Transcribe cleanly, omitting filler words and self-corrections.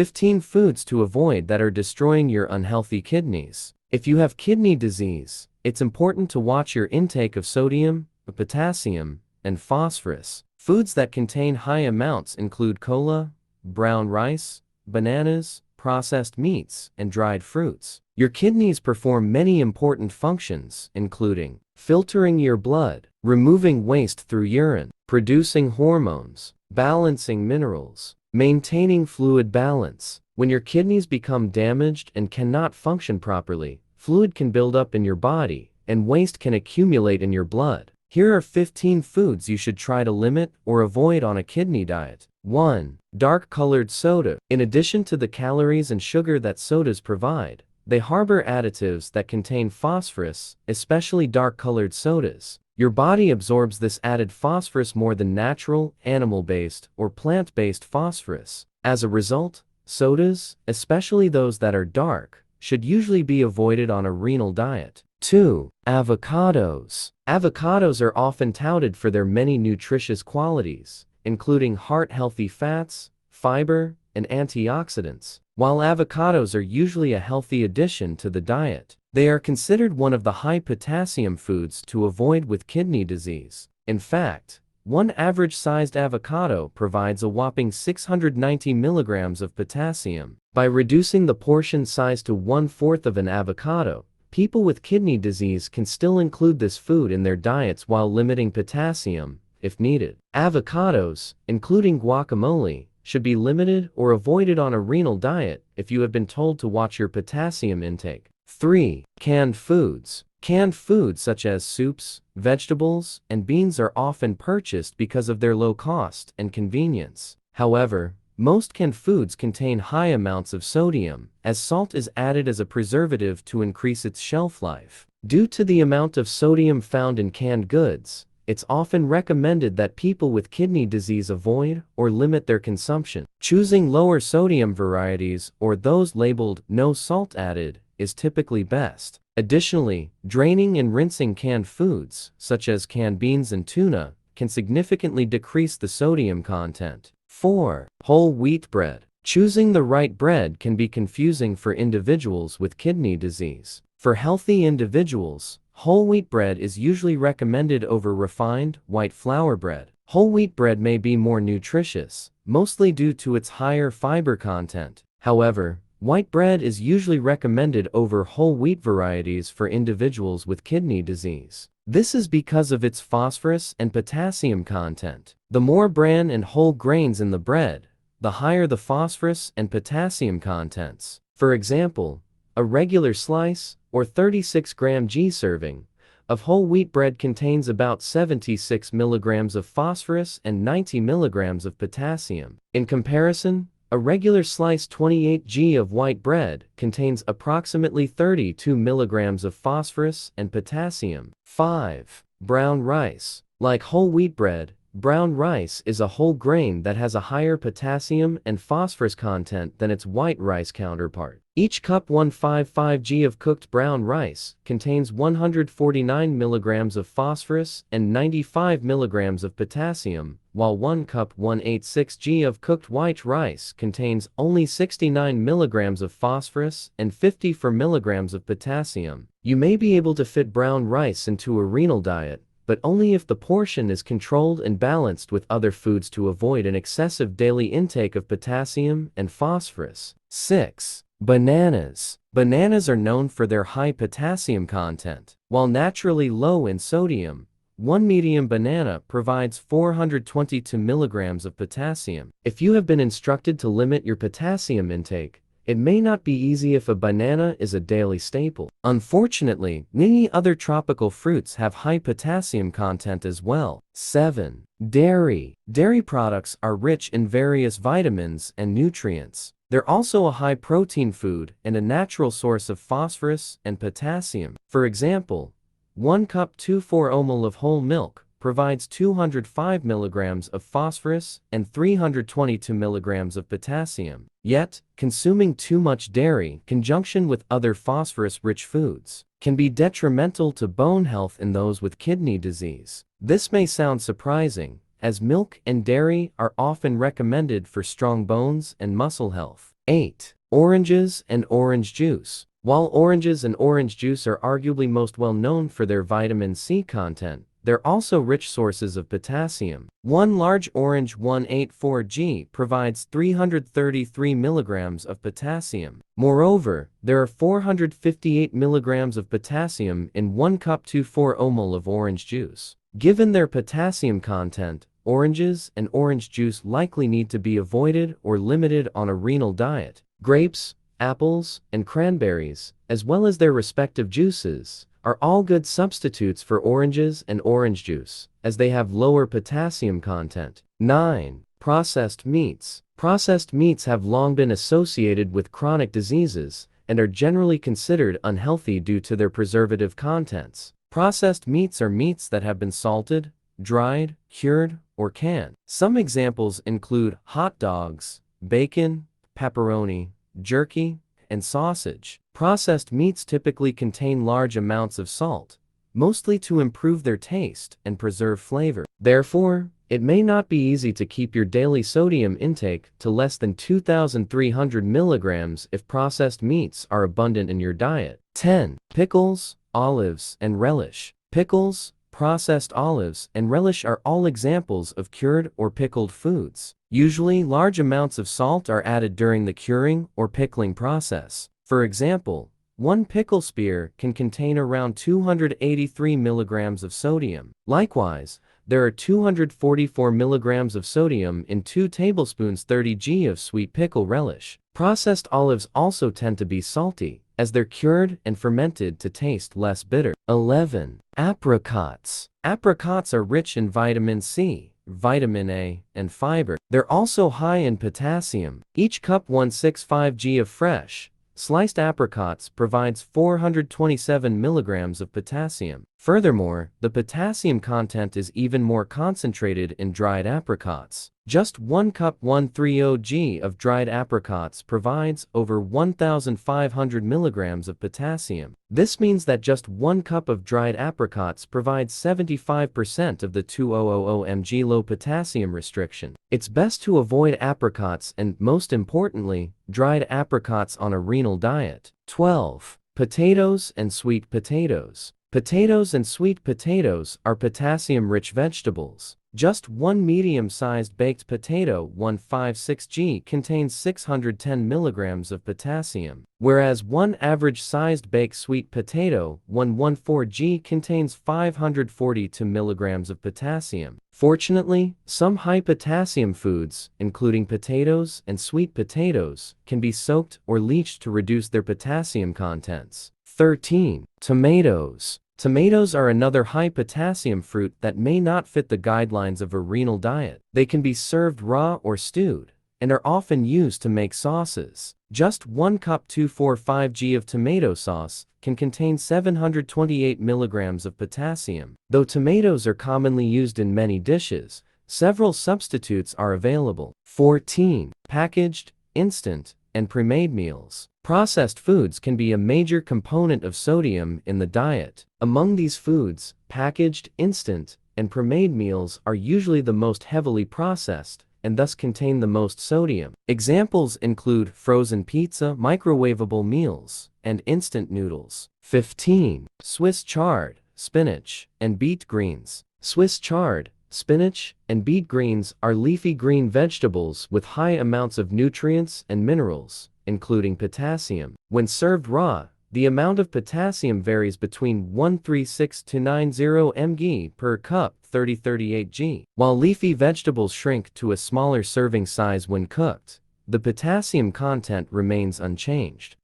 15 foods to avoid that are destroying your unhealthy kidneys. If you have kidney disease, it's important to watch your intake of sodium, potassium, and phosphorus. Foods that contain high amounts include cola, brown rice, bananas, processed meats, and dried fruits. Your kidneys perform many important functions, including filtering your blood, removing waste through urine, producing hormones, balancing minerals, maintaining fluid balance. When your kidneys become damaged and cannot function properly, fluid can build up in your body, and waste can accumulate in your blood. Here are 15 foods you should try to limit or avoid on a kidney diet. 1. Dark-colored soda. In addition to the calories and sugar that sodas provide, they harbor additives that contain phosphorus, especially dark-colored sodas. Your body absorbs this added phosphorus more than natural, animal-based, or plant-based phosphorus. As a result, sodas, especially those that are dark, should usually be avoided on a renal diet. 2. Avocados. Avocados are often touted for their many nutritious qualities, including heart-healthy fats, fiber, and antioxidants. While avocados are usually a healthy addition to the diet, they are considered one of the high-potassium foods to avoid with kidney disease. In fact, one average-sized avocado provides a whopping 690 milligrams of potassium. By reducing the portion size to 1/4 of an avocado, people with kidney disease can still include this food in their diets while limiting potassium, if needed. Avocados, including guacamole, should be limited or avoided on a renal diet if you have been told to watch your potassium intake. 3. Canned foods. Canned foods such as soups, vegetables, and beans are often purchased because of their low cost and convenience. However, most canned foods contain high amounts of sodium, as salt is added as a preservative to increase its shelf life. Due to the amount of sodium found in canned goods, it's often recommended that people with kidney disease avoid or limit their consumption. Choosing lower sodium varieties or those labeled "no salt added" is typically best. Additionally, draining and rinsing canned foods, such as canned beans and tuna, can significantly decrease the sodium content. 4. Whole wheat bread. Choosing the right bread can be confusing for individuals with kidney disease. For healthy individuals, whole wheat bread is usually recommended over refined, white flour bread. Whole wheat bread may be more nutritious, mostly due to its higher fiber content. However, white bread is usually recommended over whole wheat varieties for individuals with kidney disease. This is because of its phosphorus and potassium content. The more bran and whole grains in the bread, the higher the phosphorus and potassium contents. For example, a regular slice, or 36-gram serving, of whole wheat bread contains about 76 milligrams of phosphorus and 90 milligrams of potassium. In comparison, a regular slice 28 of white bread contains approximately 32 milligrams of phosphorus and potassium. 5. Brown rice. Like whole wheat bread, brown rice is a whole grain that has a higher potassium and phosphorus content than its white rice counterpart. Each cup 155 of cooked brown rice contains 149 milligrams of phosphorus and 95 milligrams of potassium, while 1 cup 186 of cooked white rice contains only 69 milligrams of phosphorus and 54 milligrams of potassium. You may be able to fit brown rice into a renal diet, but only if the portion is controlled and balanced with other foods to avoid an excessive daily intake of potassium and phosphorus. 6. Bananas. Bananas are known for their high potassium content. While naturally low in sodium, one medium banana provides 422 milligrams of potassium. If you have been instructed to limit your potassium intake, it may not be easy if a banana is a daily staple. Unfortunately, many other tropical fruits have high potassium content as well. 7. Dairy. Dairy products are rich in various vitamins and nutrients. They're also a high-protein food and a natural source of phosphorus and potassium. For example, 1 cup 24 ml of whole milk provides 205 milligrams of phosphorus and 322 milligrams of potassium. Yet, consuming too much dairy in conjunction with other phosphorus-rich foods can be detrimental to bone health in those with kidney disease. This may sound surprising, as milk and dairy are often recommended for strong bones and muscle health. 8. Oranges and orange juice. While oranges and orange juice are arguably most well known for their vitamin C content, they're also rich sources of potassium. One large orange 184G provides 333 milligrams of potassium. Moreover, there are 458 milligrams of potassium in 1 cup 24 ml of orange juice. Given their potassium content, oranges and orange juice likely need to be avoided or limited on a renal diet. Grapes, apples, and cranberries, as well as their respective juices, are all good substitutes for oranges and orange juice, as they have lower potassium content. 9. Processed meats. Processed meats have long been associated with chronic diseases and are generally considered unhealthy due to their preservative contents. Processed meats are meats that have been salted, dried, cured, or canned. Some examples include hot dogs, bacon, pepperoni, jerky, and sausage. Processed meats typically contain large amounts of salt, mostly to improve their taste and preserve flavor. Therefore, it may not be easy to keep your daily sodium intake to less than 2,300 milligrams if processed meats are abundant in your diet. 10. Pickles, olives, and relish. Pickles, processed olives, and relish are all examples of cured or pickled foods. Usually, large amounts of salt are added during the curing or pickling process. For example, one pickle spear can contain around 283 milligrams of sodium. Likewise, there are 244 milligrams of sodium in 2 tablespoons 30 g of sweet pickle relish. Processed olives also tend to be salty, as they're cured and fermented to taste less bitter. 11. Apricots. Apricots are rich in vitamin C, vitamin A, and fiber. They're also high in potassium. Each cup 165 g of fresh, sliced apricots provides 427 milligrams of potassium. Furthermore, the potassium content is even more concentrated in dried apricots. Just 1 cup 130 g of dried apricots provides over 1,500 milligrams of potassium. This means that just 1 cup of dried apricots provides 75% of the 2,000 mg low potassium restriction. It's best to avoid apricots and, most importantly, dried apricots on a renal diet. 12. Potatoes and sweet potatoes. Potatoes and sweet potatoes are potassium-rich vegetables. Just one medium-sized baked potato 156G contains 610 milligrams of potassium, whereas one average-sized baked sweet potato 114G contains 542 milligrams of potassium. Fortunately, some high-potassium foods, including potatoes and sweet potatoes, can be soaked or leached to reduce their potassium contents. 13. Tomatoes. Tomatoes are another high-potassium fruit that may not fit the guidelines of a renal diet. They can be served raw or stewed, and are often used to make sauces. Just 1 cup 245 g of tomato sauce can contain 728 milligrams of potassium. Though tomatoes are commonly used in many dishes, several substitutes are available. 14. Packaged, instant, and premade meals. Processed foods can be a major component of sodium in the diet. Among these foods, packaged, instant, and premade meals are usually the most heavily processed and thus contain the most sodium. Examples include frozen pizza, microwavable meals, and instant noodles. 15. Swiss chard, spinach, and beet greens. Swiss chard, spinach, and beet greens are leafy green vegetables with high amounts of nutrients and minerals, including potassium. When served raw, the amount of potassium varies between 136 to 90 mg per cup 30-38 g. While leafy vegetables shrink to a smaller serving size when cooked, the potassium content remains unchanged.